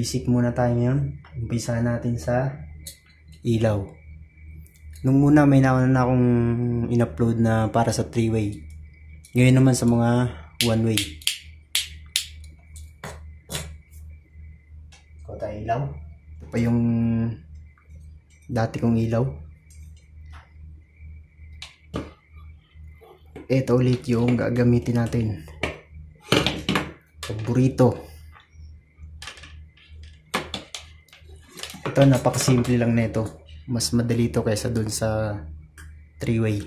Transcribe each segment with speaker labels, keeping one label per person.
Speaker 1: basic muna tayo ngayon. Umpisa natin sa ilaw. Nung una may nauna na akong in-upload na para sa 3-way. Ngayon naman sa mga 1-way. Ito tayo ilaw. Ito pa yung dati kong ilaw. Ito ulit yung gagamitin natin. Paborito. Ito napakasimple lang nito. Mas madali ito kaysa dun sa 3-way.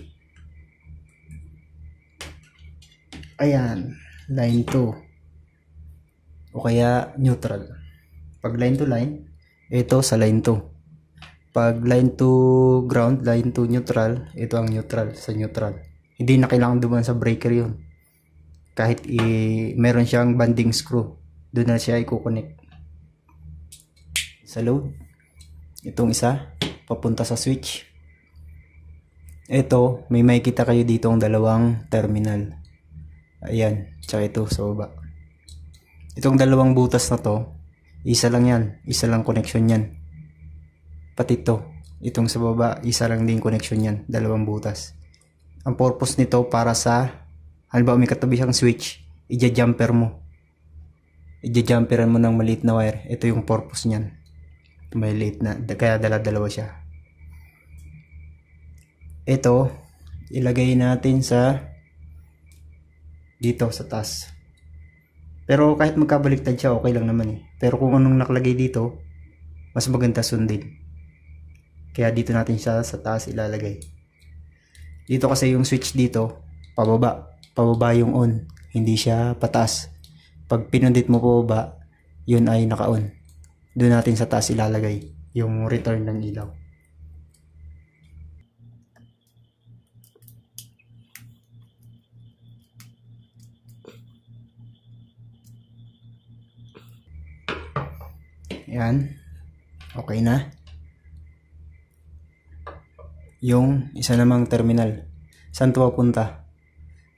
Speaker 1: Ayan, line 2 o kaya neutral. Pag line to line, ito sa line 2. Pag line to ground, line to neutral, ito ang neutral sa neutral. Hindi na kailangan duman sa breaker yun. Kahit meron siyang banding screw, doon na siya i-connect. Sa load, itong isa papunta sa switch. Ito, may makikita kayo dito ang dalawang terminal. Ayan, tsaka ito sa baba. Itong dalawang butas na to, isa lang yan, isa lang connection yan. Pati ito, itong sa baba, isa lang din connection yan, dalawang butas. Ang purpose nito para sa, halimbawa may katabi siyang switch, i-jumper mo. I-jumperan mo ng maliit na wire. Ito yung purpose niyan. Maliit na, kaya dala-dalawa siya. Ito, ilagay natin sa dito sa taas. Pero kahit magkabaliktad siya, okay lang naman eh. Pero kung anong nakalagay dito, mas maganda sundin. Kaya dito natin siya sa taas ilalagay. Dito kasi yung switch dito, pababa. Pababa yung on, hindi siya pataas. Pag pinundit mo pababa, yun ay naka-on. Doon natin sa taas ilalagay yung return ng ilaw. Yan. Okay na. Yung isa namang terminal. Saan ito papunta?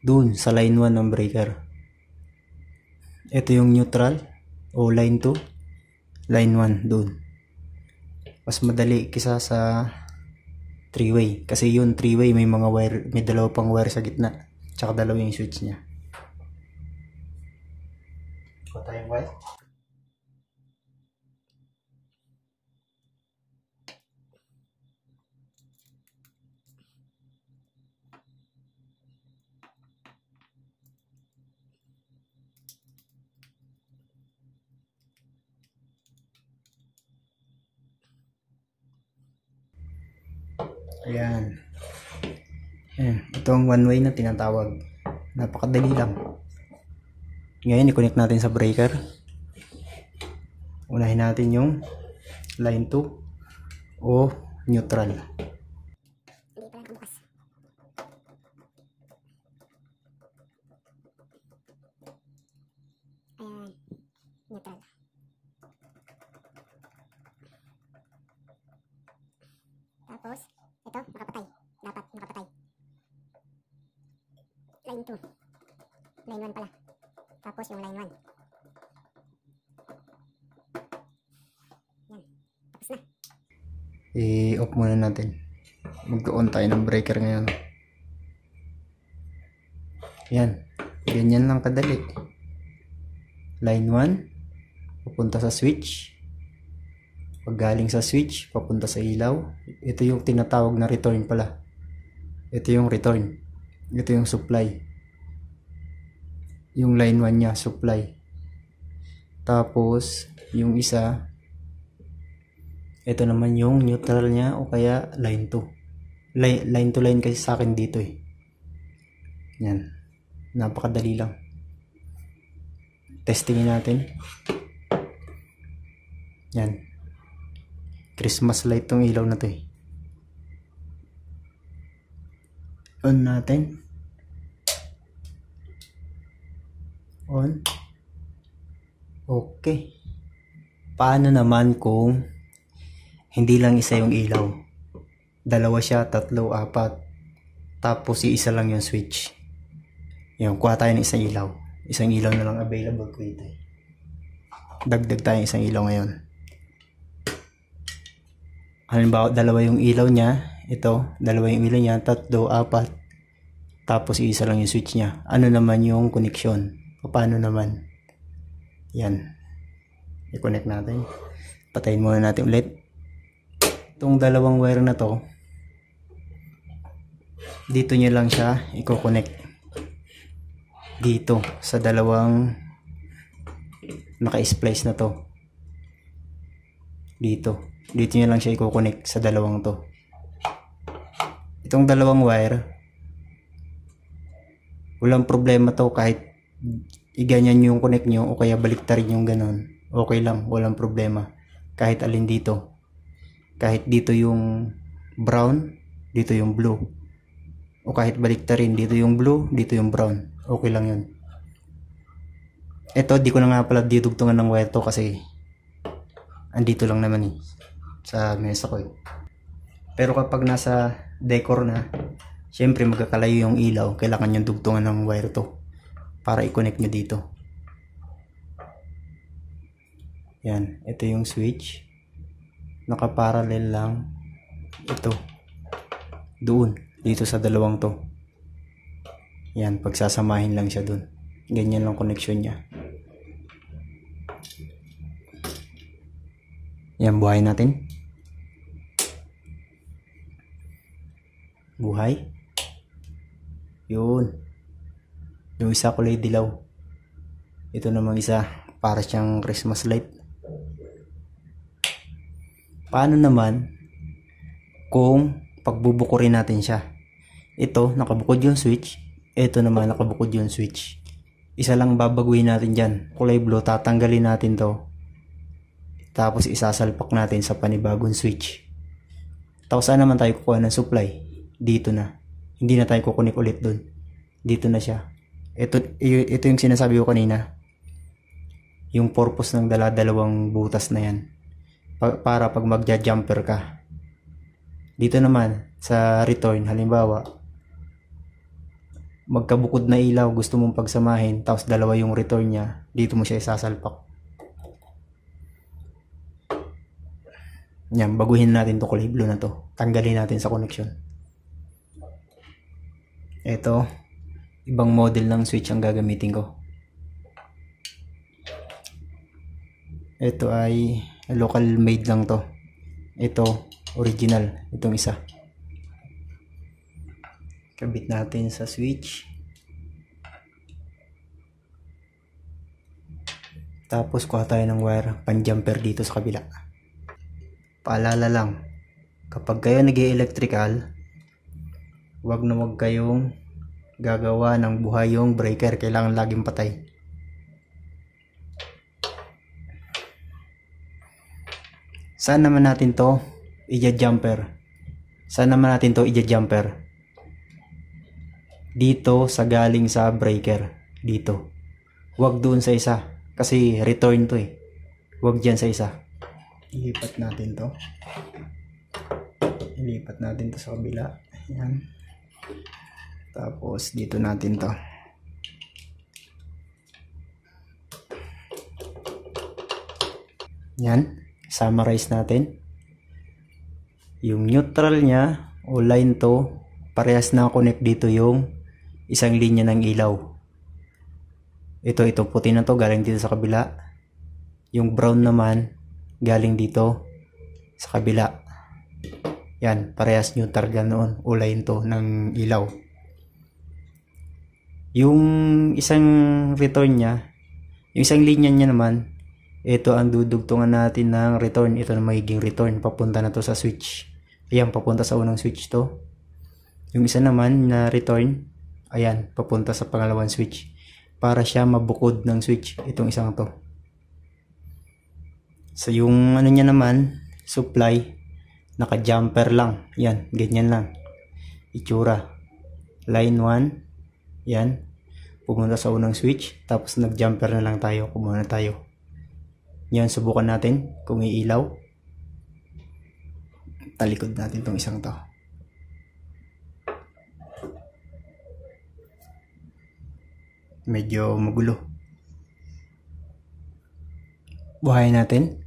Speaker 1: Doon sa line 1 ng breaker. Ito yung neutral o line 2. Line 1 doon. Mas madali kisa sa 3-way. Kasi yun 3-way may mga wire, may dalawa pang wire sa gitna. Tsaka dalawa yung switch niya. Ito tayong wire. Ayan. Ayan. Ito ang 1-way na tinatawag. Napakadali lang. Ngayon, i-connect natin sa breaker. Unahin natin yung line 2 o neutral.
Speaker 2: Ayan. Neutral. Tapos, ito, nakapatay. Dapat nakapatay. Line 2. Line 1 pala. Tapos yung line 1. Yan. Tapos na.
Speaker 1: I-off muna natin. Mag-on tayo ng breaker ngayon. Yan. Ganyan lang kadali. Line 1. Pupunta sa switch. Pag galing sa switch, papunta sa ilaw. Ito yung tinatawag na return pala. Ito yung return. Ito yung supply. Yung line 1 niya, supply. Tapos, yung isa, ito naman yung neutral niya o kaya line 2. Line to line kasi sa akin dito eh. Yan. Napakadali lang. Testingin natin. Yan. Christmas light tong ilaw na to eh. On natin. On. Okay. Paano naman kung hindi lang isa yung ilaw? Dalawa siya, tatlo, apat. Tapos isa lang yung switch. Yung kuha tayo ng isang ilaw. Isang ilaw na lang available ko ito. Dagdag tayong isang ilaw ngayon. Halimbawa, dalawa yung ilaw niya. Ito, dalawa yung ilaw niya. 3, 4. Tapos isa lang yung switch niya. Ano naman yung connection? Paano naman? Yan. I-connect natin. Patayin muna natin ulit. Itong dalawang wire na to, dito nyo lang siya i-connect. Dito, sa dalawang naka-splice na to. Dito nyo lang siya i-connect sa dalawang to. Itong dalawang wire, walang problema to kahit iganyan yung connect nyo o kaya baliktarin yung ganon. Okay lang, walang problema. Kahit alin dito. Kahit dito yung brown, dito yung blue. O kahit baliktarin, dito yung blue, dito yung brown. Okay lang yun. Ito, di ko na nga pala didugtungan ng wire to kasi andito lang naman eh. Sa mesa ko eh. Pero kapag nasa decor na, syempre magkakalayo yung ilaw. Kailangan yung dugtungan ng wire to para i-connect nyo dito. Yan, ito yung switch. Nakaparallel lang ito doon, dito sa dalawang to. Yan, pagsasamahin lang siya doon. Ganyan lang connection niya. Yan, buhay natin. Buhay. Yun. Yung isa kulay dilaw. Ito namang isa, para siyang Christmas light. Paano naman kung pagbubukurin natin siya? Ito, nakabukod yung switch. Ito naman, nakabukod yung switch. Isa lang babaguhin natin dyan. Kulay blue, tatanggalin natin to. Tapos isasalpak natin sa panibagong switch. Tapos saan naman tayo kukuha ng supply? Dito na. Hindi na tayo kukunik ulit dun. Dito na siya. Ito yung sinasabi ko kanina. Yung purpose ng dalawang butas na yan. Para pag magja-jumper ka. Dito naman sa return, halimbawa magkabukod na ilaw, gusto mong pagsamahin, tapos dalawa yung return niya, dito mo siya isasalpak. Yan, baguhin natin to kulay blue na to. Tanggalin natin sa connection. Ito, ibang model ng switch ang gagamitin ko. Ito ay local made lang to. Ito original, itong isa. Kabit natin sa switch. Tapos kuha tayo ng wire pan-jumper dito sa kabila. Paalala lang, kapag kayo nag-electrical, wag kayong gagawa ng buhay yung breaker. Kailangan laging patay. Saan naman natin to i-jumper? Dito sa galing sa breaker. Dito. Huwag doon sa isa. Kasi return to eh. Huwag dyan sa isa. Ilipat natin to. Ilipat natin to sa kabila. Ayan. Tapos dito natin to. Yan. Summarize natin. Yung neutral niya o line to, parehas na connect dito yung isang linya ng ilaw. Ito puti na to galing dito sa kabila. Yung brown naman galing dito sa kabila. Yan, parehas neutral ganoon o line to ng ilaw. Yung isang return niya, yung isang linya niya naman, ito ang dudugtungan natin ng return. Ito na magiging return. Papunta na to sa switch. Ayan, papunta sa unang switch to. Yung isa naman na return, ayan, papunta sa pangalawang switch. Para siya mabukod ng switch. Itong isang to. So yung ano niya naman, supply, naka-jumper lang. Yan, ganyan lang. Itsura. Line 1. Yan. Pumunta sa unang switch. Tapos nag-jumper na lang tayo. Kumuha na tayo. Yan, subukan natin kung iilaw. Talikod natin itong isang to. Medyo magulo. Buhayin natin.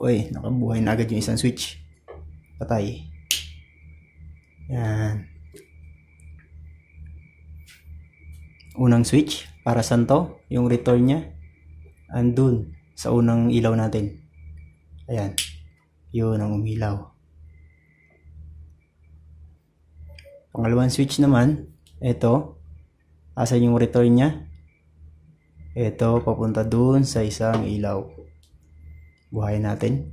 Speaker 1: Uy, nakabuhay na agad yung isang switch. Patay. Yan. Unang switch. Para saan to? Yung return niya. Andun. Sa unang ilaw natin. Ayan. Yun ang umilaw. Pangalawang switch naman. Ito. Asan yung return niya? Ito. Papunta dun sa isang ilaw. Buhayin natin.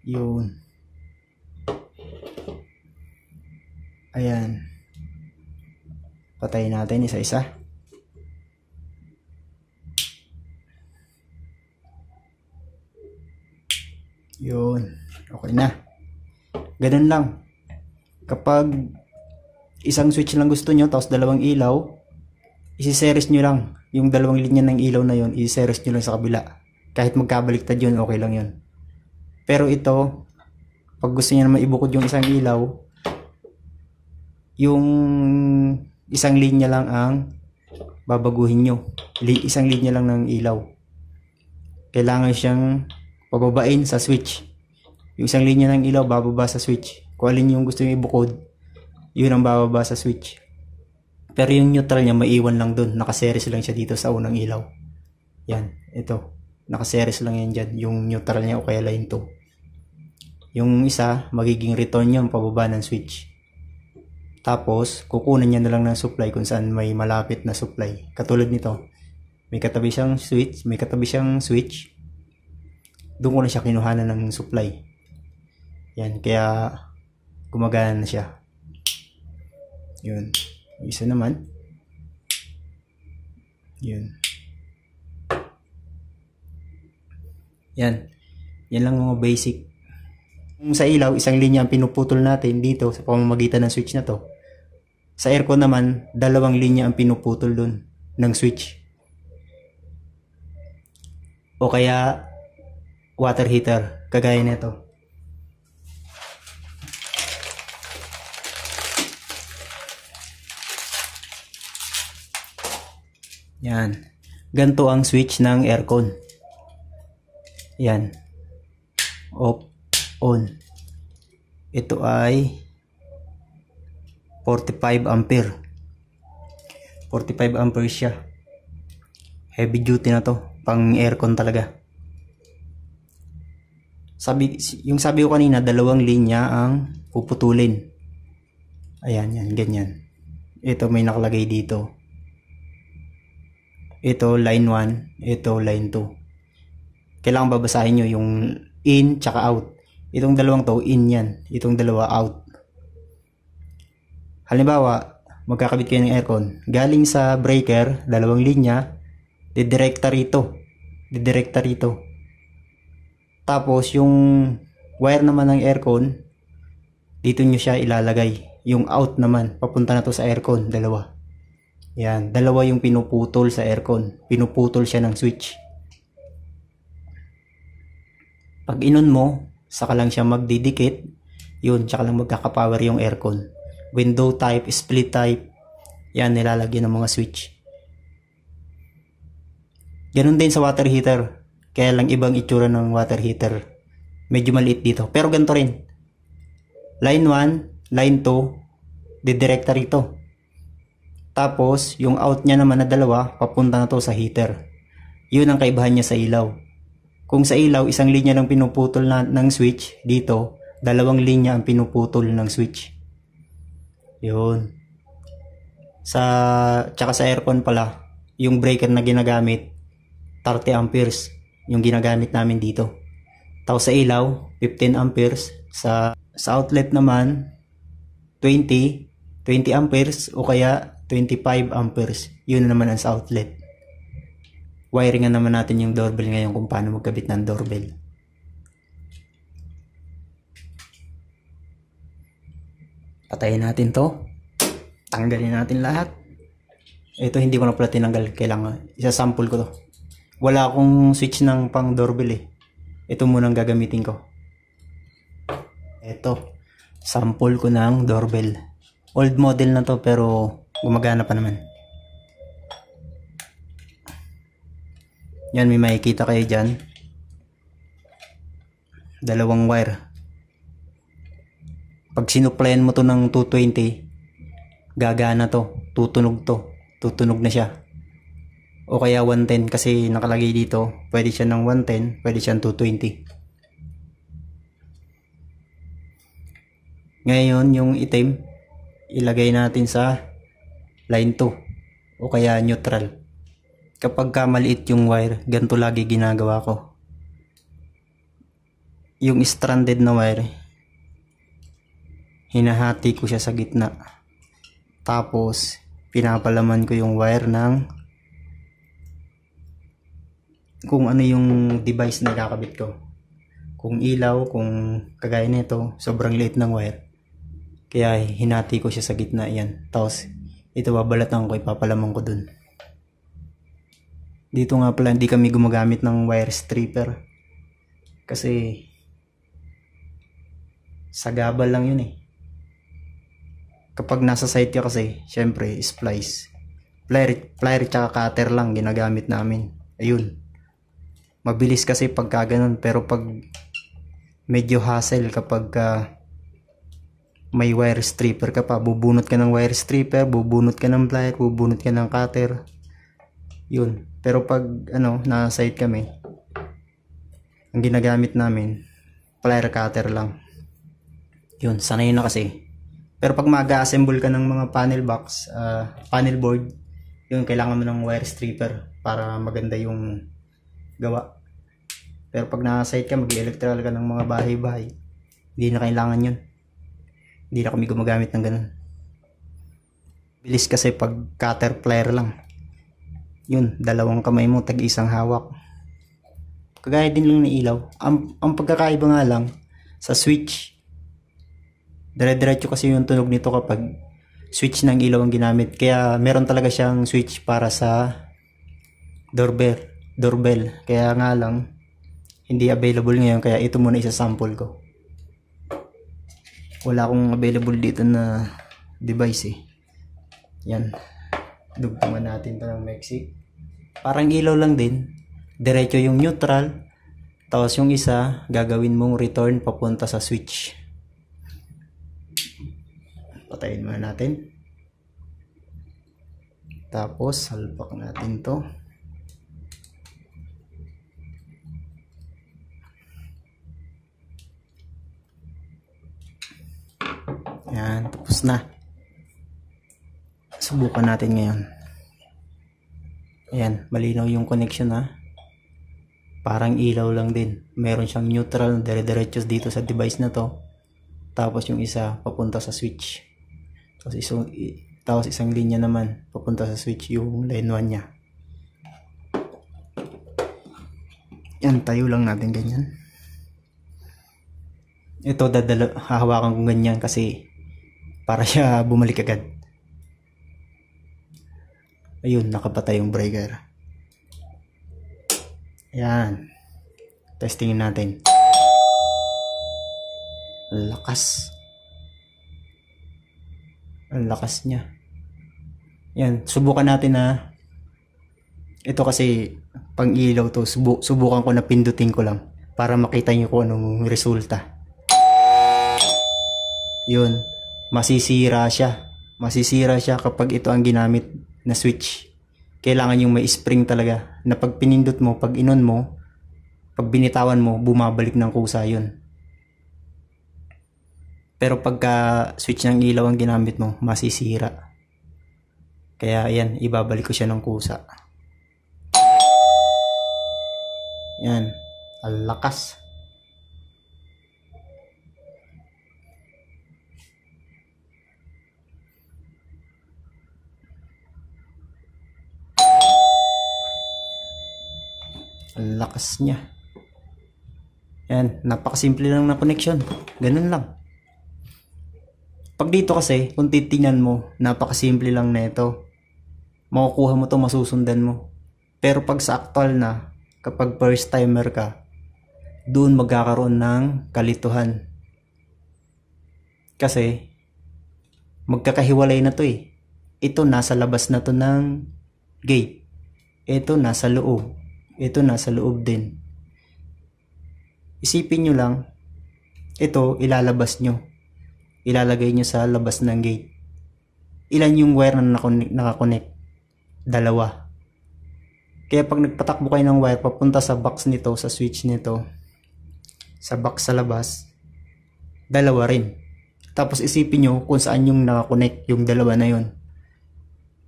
Speaker 1: Yun. Ayan. Patayin natin isa-isa. Yun. Okay na. Ganun lang. Kapag isang switch lang gusto nyo, tapos dalawang ilaw, isi-series nyo lang. Yung dalawang linya ng ilaw na yun, isi-series nyo lang sa kabila. Kahit magkabaliktad yun, okay lang yun. Pero ito, pag gusto nyo naman ibukod yung isang ilaw, yung isang linya lang ang babaguhin nyo. Isang linya lang ng ilaw. Kailangan siyang pababain sa switch. Yung isang linya ng ilaw, bababa sa switch. Kung alin yung gusto nyo ibukod, yun ang bababa sa switch. Pero yung neutral niya, maiwan lang dun. Nakaseries lang siya dito sa unang ilaw. Yan, ito. Nakaseries lang yan dyan. Yung neutral niya o kaya line 2. Yung isa, magiging return niya pababa ng switch. Tapos, kukunan niya na lang ng supply kung saan may malapit na supply. Katulad nito. May katabi siyang switch. Doon ko na siya kinuhanan ng supply. Yan, kaya gumagana na siya. Yun. Isa naman. Yun. Yan. Yan lang mga basic. Kung sa ilaw, isang linya ang pinuputol natin dito sa pamamagitan ng switch na to. Sa aircon naman, dalawang linya ang pinuputol dun ng switch. O kaya water heater, kagaya nito. Yan. Ganto ang switch ng aircon. Yan. Off, on. Ito ay 45 ampere. 45 ampere siya. Heavy duty na to. Pang aircon talaga. Yung sabi ko kanina, dalawang linya ang puputulin. Ayan, yan, ganyan. Ito may nakalagay dito. Ito line 1, ito line 2. Kailangan babasahin nyo yung in tsaka out. Itong dalawang to, in yan. Itong dalawa, out. Halimbawa, magkakabit kayo ng aircon. Galing sa breaker, dalawang linya, didirekta rito. Tapos, yung wire naman ng aircon, dito nyo siya ilalagay. Yung out naman, papunta na to sa aircon, dalawa. Yan, dalawa yung pinuputol sa aircon. Pinuputol siya ng switch. Pag inon mo, saka lang siya magdidikit, yun, saka lang magkakapower yung aircon. Window type, split type, yan, nilalagyan ng mga switch. Ganun din sa water heater. Kaya lang ibang itsura ng water heater. Medyo maliit dito. Pero ganito rin. Line 1, line 2, didirekta rito. Tapos, yung out niya naman na dalawa, papunta na to sa heater. Yun ang kaibahan niya sa ilaw. Kung sa ilaw, isang linya lang pinuputol ng switch, dito, dalawang linya ang pinuputol ng switch. Yun. Tsaka sa aircon pala, yung breaker na ginagamit, 30 amperes, yung ginagamit namin dito. Tapos sa ilaw, 15 amperes. Sa outlet naman, 20 amperes o kaya 25 amperes. Yun naman ang sa outlet. Wiringan naman natin yung doorbell ngayon kung paano magkabit ng doorbell. Patayin natin to. Tanggalin natin lahat. Ito hindi ko na pala tinanggal. Kailangan isasample ko to. Wala akong switch ng pang doorbell eh. Ito muna ang gagamitin ko. Ito. Sample ko ng doorbell. Old model na to pero gumagana pa naman. Yan, may makikita kayo dyan. Dalawang wire. Pag sinuplayan mo to ng 220, gagana to. Tutunog to. Tutunog na siya. O kaya 110 kasi nakalagay dito. Pwede siya ng 110, pwede siya ng 220. Ngayon, yung itim, ilagay natin sa line 2 o kaya neutral. Kapag ka maliit yung wire, ganito lagi ginagawa ko. Yung stranded na wire, hinahati ko siya sa gitna. Tapos, pinapalaman ko yung wire ng kung ano yung device na kakabit ko. Kung ilaw, kung kagaya nito, sobrang liit ng wire. Kaya hinati ko siya sa gitna yan. Tapos, ito babalatan ko, ipapalaman ko dun. Dito nga pala, hindi kami gumagamit ng wire stripper. Kasi, sagabal lang yun eh. Kapag nasa site ka kasi, syempre, splice. Plier tsaka cutter lang ginagamit namin. Ayun. Mabilis kasi pagka ganun. Pero pag medyo hassle kapag may wire stripper ka pa, bubunot ka ng wire stripper, bubunot ka ng plier, bubunot ka ng cutter. Yun. Pero pag nasa site kami, ang ginagamit namin, plier cutter lang. Yun, sanay na kasi. Pero pag mag-assemble ka ng mga panel box, panel board, yun, kailangan mo ng wire stripper para maganda yung gawa. Pero pag naka-site ka, mag-electrical ka ng mga bahay-bahay, hindi na kailangan yun. Hindi na kami gumagamit ng ganun. Bilis kasi pag cutter plier lang. Yun, dalawang kamay mo, tag-isang hawak. Kagaya din lang ng ilaw. Ang pagkakaiba nga lang, sa switch, dire-diretso kasi yung tunog nito kapag switch ng ilaw ang ginamit. Kaya meron talaga siyang switch para sa doorbell. Kaya nga lang, hindi available ngayon. Kaya ito muna isa-sample ko. Wala akong available dito na device eh. Yan. Dugtungan natin ito ng Mexic. Parang ilaw lang din. Diretso yung neutral. Tapos yung isa, gagawin mong return papunta sa switch. Patayin muna natin. Tapos, salpak natin to. Yan, tapos na. Subukan natin ngayon. Ayan, malinaw yung connection ha. Parang ilaw lang din. Meron siyang neutral, dire-diretso dito sa device na to. Tapos yung isa, papunta sa switch. Tapos isang linya naman, papunta sa switch yung line 1 niya. Yan, tayo lang natin ganyan. Ito, hahawakan ko ganyan kasi para siya bumalik agad. Ayun, nakapatay yung breaker. Ayan. Testingin natin. Lakas. Ang lakas niya. Yan, subukan natin na. Ito kasi pang ilaw to. Subukan ko na pindutin ko lang para makita niyo kung anong resulta. Yun, masisira siya. Masisira siya kapag ito ang ginamit na switch. Kailangan yung may spring talaga na pag pinindot mo, pag inon mo, pag binitawan mo, bumabalik ng kusa yun. Pero pagka switch ng ilaw ang ginamit mo, masisira. Kaya ayan, ibabalik ko siya ng kusa. Yan, ang lakas. Ang lakas niya. Yan, napakasimple lang na connection. Ganun lang. Pag dito kasi, kung titingnan mo, napakasimple lang na ito. Makukuha mo to, masusundan mo. Pero pag sa actual na, kapag first timer ka, doon magkakaroon ng kalituhan. Kasi, magkakahiwalay na to eh. Ito nasa labas na to ng gate. Ito nasa loob. ito nasa loob din. Isipin nyo lang, ito ilalabas nyo. Ilalagay nyo sa labas ng gate. Ilan yung wire na nakakonect? 2. Kaya pag nagpatakbo kayo ng wire papunta sa box nito, sa switch nito, sa box sa labas, 2 rin. Tapos isipin nyo kung saan yung nakakonect yung 2 na yun.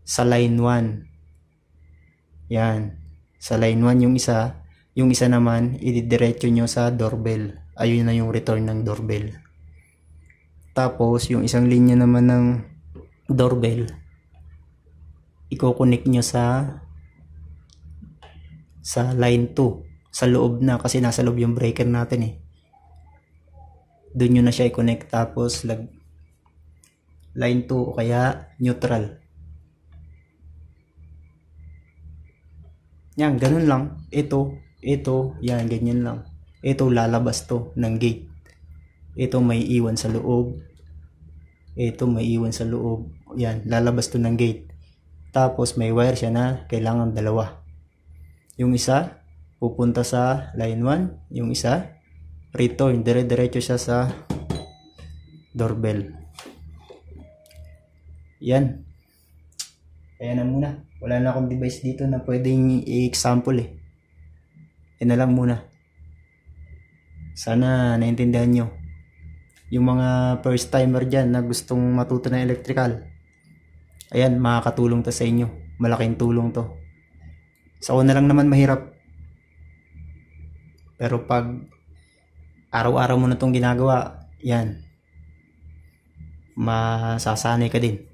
Speaker 1: Sa line 1. Yan. Sa line 1 yung isa. Yung isa naman, ididiretso nyo sa doorbell. Ayun na yung return ng doorbell. Tapos, yung isang linya naman ng doorbell, i-connect nyo sa line 2. Sa loob na, kasi nasa loob yung breaker natin eh. Doon nyo na siya i-connect. Tapos, line 2 o kaya neutral. Yan, ganun lang. Ito, yan, ganyan lang. Ito, lalabas to ng gate. Ito, may iwan sa loob. Ito, may iwan sa loob. Yan, lalabas to ng gate. Tapos, may wire siya na kailangan 2. Yung isa, pupunta sa line 1. Yung isa, return. Dire-diretso siya sa doorbell. Yan. Kaya na muna. Wala na akong device dito na pwedeng i-example eh. Yan na lang muna. Sana naintindihan nyo. Yung mga first timer dyan na gustong matuto ng electrical, ayan, makakatulong to sa inyo. Malaking tulong to. Sa una lang naman mahirap. Pero pag araw-araw mo na itong ginagawa, yan, masasanay ka din.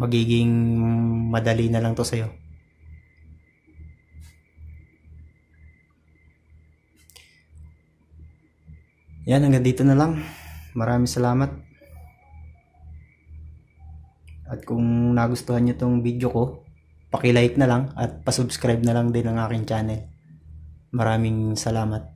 Speaker 1: Magiging madali na lang to sa'yo. Yan, hanggang dito na lang. Maraming salamat. At kung nagustuhan nyo tong video ko, paki-like na lang at pa-subscribe na lang din ang aking channel. Maraming salamat.